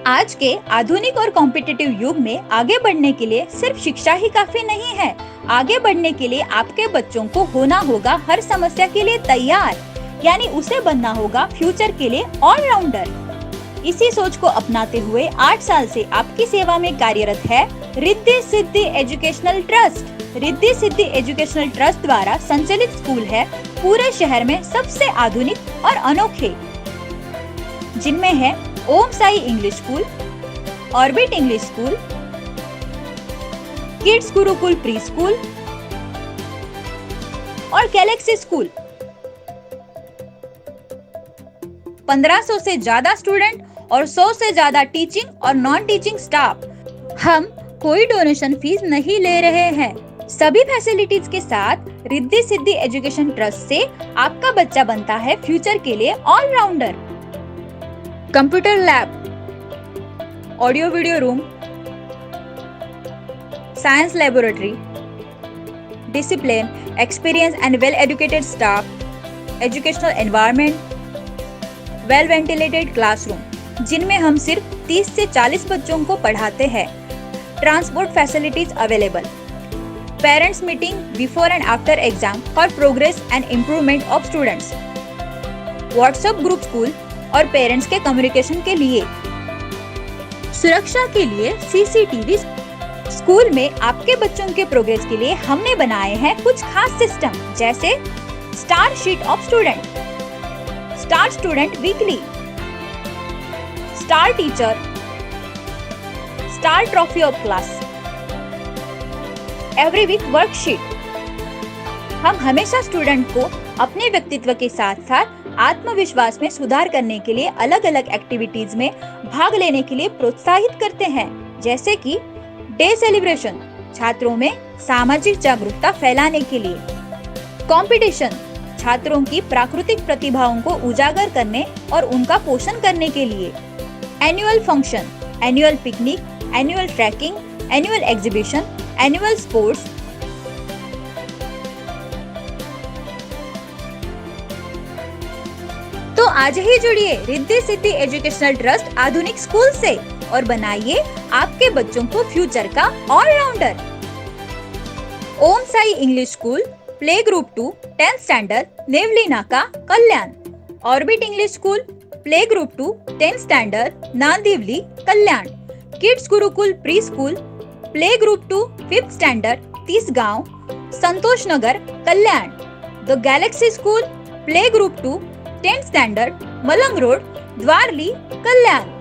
आज के आधुनिक और कॉम्पिटिटिव युग में आगे बढ़ने के लिए सिर्फ शिक्षा ही काफी नहीं है। आगे बढ़ने के लिए आपके बच्चों को होना होगा हर समस्या के लिए तैयार, यानी उसे बनना होगा फ्यूचर के लिए ऑलराउंडर। इसी सोच को अपनाते हुए 8 साल से आपकी सेवा में कार्यरत है Riddhi Siddhi Educational trust. Riddhi Siddhi Educational trust द्वारा संचालित स्कूल है पूरे शहर में सबसे आधुनिक और अनोखे, जिनमें है Om Sai English School, Orbit English School, Kids Gurukul Pre School और गैलेक्सी स्कूल। 1500 से ज्यादा स्टूडेंट और 100 से ज्यादा टीचिंग और नॉन टीचिंग स्टाफ। हम कोई डोनेशन फीस नहीं ले रहे हैं। सभी फैसिलिटीज के साथ रिद्धि सिद्धि एजुकेशन ट्रस्ट से आपका बच्चा बनता है फ्यूचर के लिए all rounder. Computer lab, audio video room, science laboratory, discipline, experience and well educated staff, educational environment, well ventilated classroom जिनमें हम सिर्फ 30 से 40 बच्चों को पढ़ाते हैं। Transport facilities available. Parents meeting before and after exam for progress and improvement of students. WhatsApp group school और parents के कम्युनिकेशन के लिए। सुरक्षा के लिए सीसीटीवी। स्कूल में आपके बच्चों के प्रोग्रेस के लिए हमने बनाए हैं कुछ खास सिस्टम, जैसे star sheet of student, star student weekly, star teacher, star trophy of class, every week worksheet. हम हमेशा स्टूडेंट को अपने व्यक्तित्व के साथ साथ आत्मविश्वास में सुधार करने के लिए अलग अलग एक्टिविटीज में भाग लेने के लिए प्रोत्साहित करते हैं, जैसे कि डे सेलिब्रेशन, छात्रों में सामाजिक जागरूकता फैलाने के लिए। कंपटीशन, छात्रों की प्राकृतिक प्रतिभाओं को उजागर करने और उनका पोषण करने के लिए। Annual function, annual picnic, annual trekking, annual exhibition, annual sports. तो आज ही जुड़िए Riddhi Siddhi Educational Trust Adhunik School से और बनाइए आपके बच्चों को फ्यूचर का allrounder. Om Sai English School, play group 2, 10th standard, Nevali Naka, Kalyan. Orbit English School, play group 2, 10th standard, Nandivli, Kalyan. Kids Gurukul Pre School, play group 2, 5th standard, Tisgaon, Santosh Nagar, Kalyan. The Galaxy school, play group 2, 10th standard, Malang Road, Dwarli, Kalyan.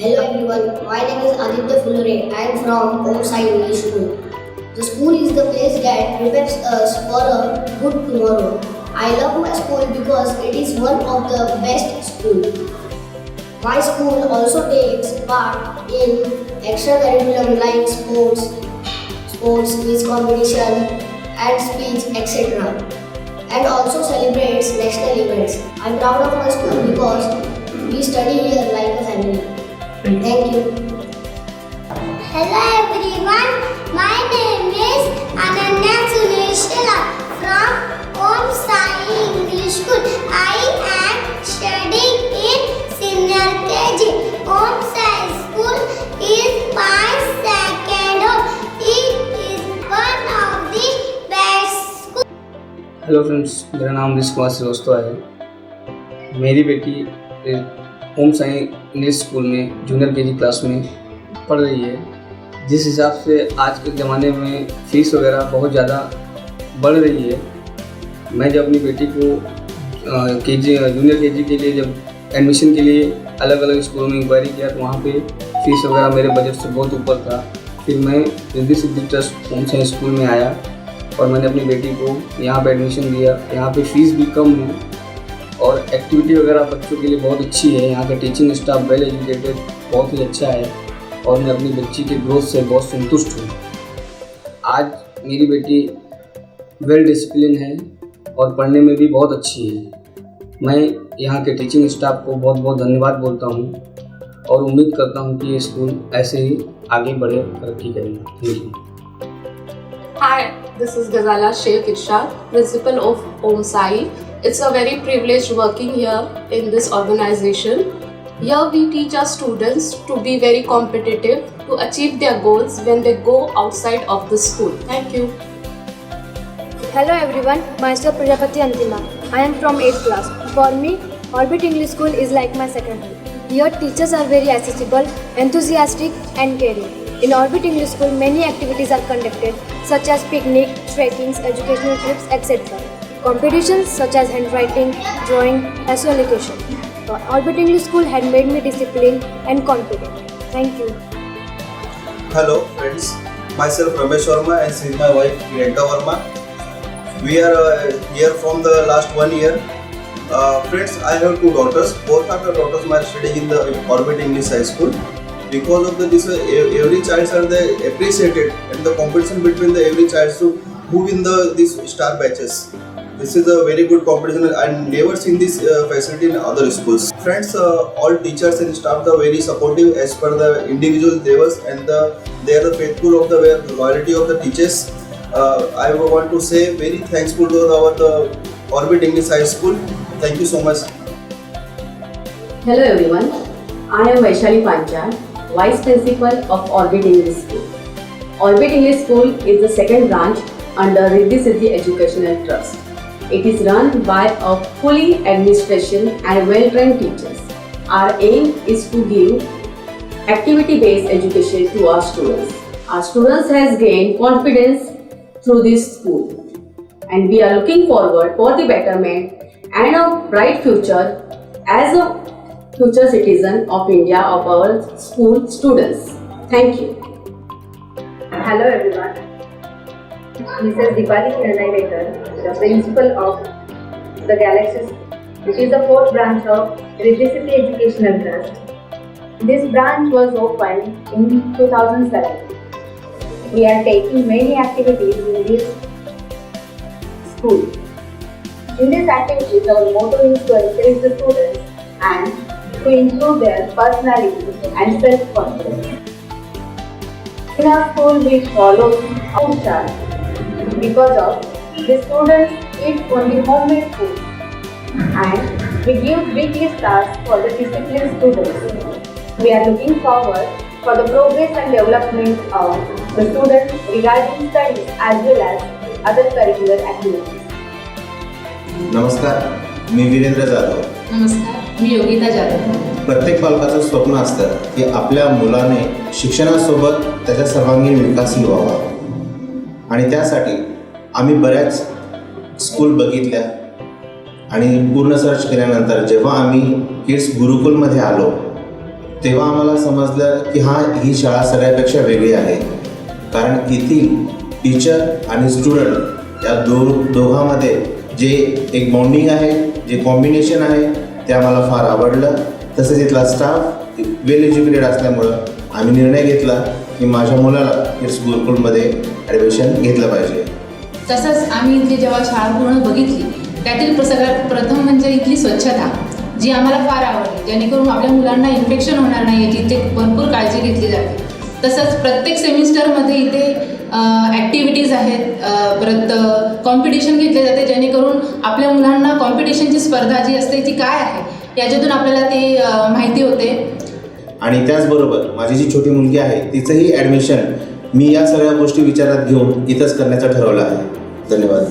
Hello everyone, my name is Aditya Fulare. I am from Om Sai English School. The school is the place that prepares us for a good tomorrow. I love my school because it is one of the best schools. My school also takes part in extracurriculum like sports, quiz competition and speech, etc. And also celebrates national events. I am proud of my school because we study here like a family. Thank you. Hello everyone, my name is Ananya Suneshila from Om Sai English School. I am studying in senior KG. Om Sai School is my second home. It is one of the best schools. Hello friends, मेरा नाम ऋषि कुमार श्रीवास्तव है। मेरी बेटी ओम Sai English school में junior KG class में पढ़ रही है। जिस हिसाब से आज के ज़माने में फ़ीस वगैरह बहुत ज़्यादा बढ़ रही है, मैं जब अपनी बेटी को जूनियर केजी के लिए जब एडमिशन के लिए अलग अलग स्कूलों में इंक्वायरी किया तो वहाँ पे फ़ीस वगैरह मेरे बजट से बहुत ऊपर था। फिर मैं रिद्धि सिद्धि ट्रस्ट ओम साई स्कूल में आया और मैंने अपनी बेटी को यहाँ पे एडमिशन दिया। यहाँ पे फ़ीस भी कम है और एक्टिविटी वगैरह बच्चों के लिए बहुत अच्छी है। यहाँ का टीचिंग स्टाफ वेल एजुकेटेड बहुत ही अच्छा है और मैं अपनी बच्ची के ग्रोथ से बहुत संतुष्ट हूँ। आज मेरी बेटी वेल डिसिप्लिन है और पढ़ने में भी बहुत अच्छी है। मैं यहाँ के टीचिंग स्टाफ को बहुत बहुत धन्यवाद बोलता हूँ और उम्मीद करता हूँ कि ये स्कूल ऐसे ही आगे बढ़े, तरक्की करेगा। Thank you. Hi, this is Ghazala Sheikh Irshad, principal of Om Sai. It's a very privileged working here in this organization. Here we teach our students to be very competitive to achieve their goals when they go outside of the school. Thank you. Hello everyone, myself Prajapati Antima. I am from 8th class. For me, Orbit English School is like my second home. Here teachers are very accessible, enthusiastic and caring. In Orbit English School, many activities are conducted such as picnic, trekkings, educational trips, etc. Competitions such as handwriting, drawing, essay allocation. Orbit English School had made me disciplined and confident. Thank you. Hello friends, myself Ramesh Verma and this is my wife Priyanka Verma. We are here from the last 1 year. Friends, I have 2 daughters. Both of the daughters are studying in the Orbit English High School. Because of this, every child are appreciated, and the competition between the every child to who win these star batches. This is a very good competition. I never seen this facility in other schools. Friends, all teachers and staff are very supportive as per the individual levels, and they are the faithful of the loyalty of the teachers. I want to say very thankful to the Orbit English High School. Thank you so much. Hello everyone, I am Vaishali Panchal, Vice Principal of Orbit English School. Orbit English School is the second branch under Riddhi Siddhi Educational Trust. It is run by a fully administration and well-trained teachers. Our aim is to give activity-based education to our students. Our students has gained confidence through this school, and we are looking forward for the betterment and a bright future as a future citizen of India of our school students. Thank you. Hello everyone. Mrs. Dipali Kiranaikar, the principal of the Galaxy School, which is the 4th branch of Riddhi Siddhi Educational Trust. This branch was opened in 2007. We are taking many activities in this school. In these activities, our motto is to encourage the students and to improve their personality and self-confidence. In our school, we follow our chart. Because of the students eat only homemade food, and we give weekly stars for the disciplined students. We are looking forward for the progress and development of the students regarding studies as well as other curricular activities. नमस्कार, मी वीरेंद्र जाधव. नमस्कार, मी योगिता जाधव. प्रत्येक पालकाचं स्वप्न असतं की आपल्या मुलाने शिक्षणासोबत त्याचा सर्वांगीण विकासही व्हावा, आणि त्यासाठी आम्ही बऱ्याच स्कूल बघितल्या आणि पूर्ण सर्च केल्यानंतर जेव्हा आम्ही किड्स गुरुकुलमध्ये आलो तेव्हा आम्हाला समजलं की ही शाळा सगळ्यापेक्षा वेगळी आहे, कारण येथील टीचर आणि स्टुडंट या दोघांमध्ये जे एक बॉन्डिंग आहे, जे कॉम्बिनेशन आहे ते आम्हाला फार आवडलं. तसेच इथला स्टाफ वेल एज्युकेटेड असल्यामुळं आम्ही निर्णय घेतला की माझ्या मुलाला किड्स गुरुकुलमध्ये ॲडमिशन घेतलं पाहिजे. तसंच आम्ही इथली जेव्हा शाळा पूर्ण बघितली त्यातील सगळ्यात प्रथम म्हणजे इथली स्वच्छता, जी आम्हाला फार आवडली, जेणेकरून आपल्या मुलांना इन्फेक्शन होणार नाही याची इथे भरपूर काळजी घेतली जाते. तसंच प्रत्येक सेमिस्टरमध्ये इथे ॲक्टिव्हिटीज आहेत, परत कॉम्पिटिशन घेतले जाते, जेणेकरून आपल्या मुलांना कॉम्पिटिशनची स्पर्धा जी असते ती काय आहे याच्यातून आपल्याला ती माहिती होते. आणि त्याचबरोबर माझी जी छोटी मुलगी आहे तिचंही ॲडमिशन मी या सगळ्या गोष्टी विचारात घेऊन इथंच करण्याचं ठरवलं आहे. धन्यवाद.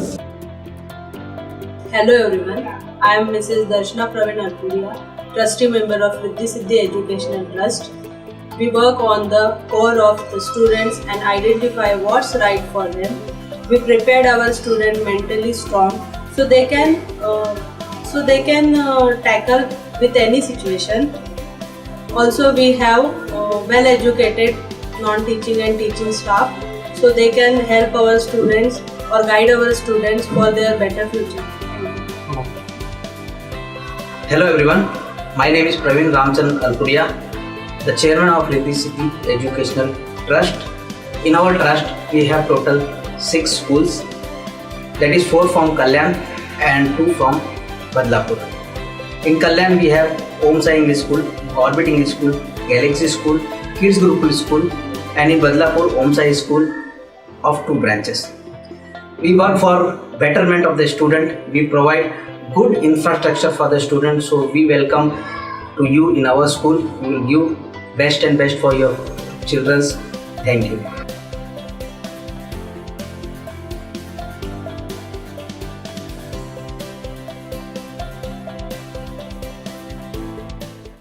Hello everyone, I am Mrs. Darshana Praveen Arpuria, trustee member of Riddhi Siddhi Educational Trust. We work on the core of the students and identify what's right for them. We prepared our students mentally strong so they can tackle with any situation. Also, we have well-educated non-teaching and teaching staff so they can help our students or guide our students for their better future. Hello everyone, my name is Praveen Ramchandra Alpuria, the chairman of Riddhi Siddhi Educational Trust. In our trust, we have total 6 schools, that is 4 from Kalyan and 2 from Badlapur. In Kalyan, we have Om Sai English School, Orbit English School, Galaxy School, Kids Gurukul School, and in Badlapur, Om Sai School of 2 branches. We work for betterment of the student. We provide good infrastructure for the students, so we welcome to you in our school. We will give best and best for your children. Thank you.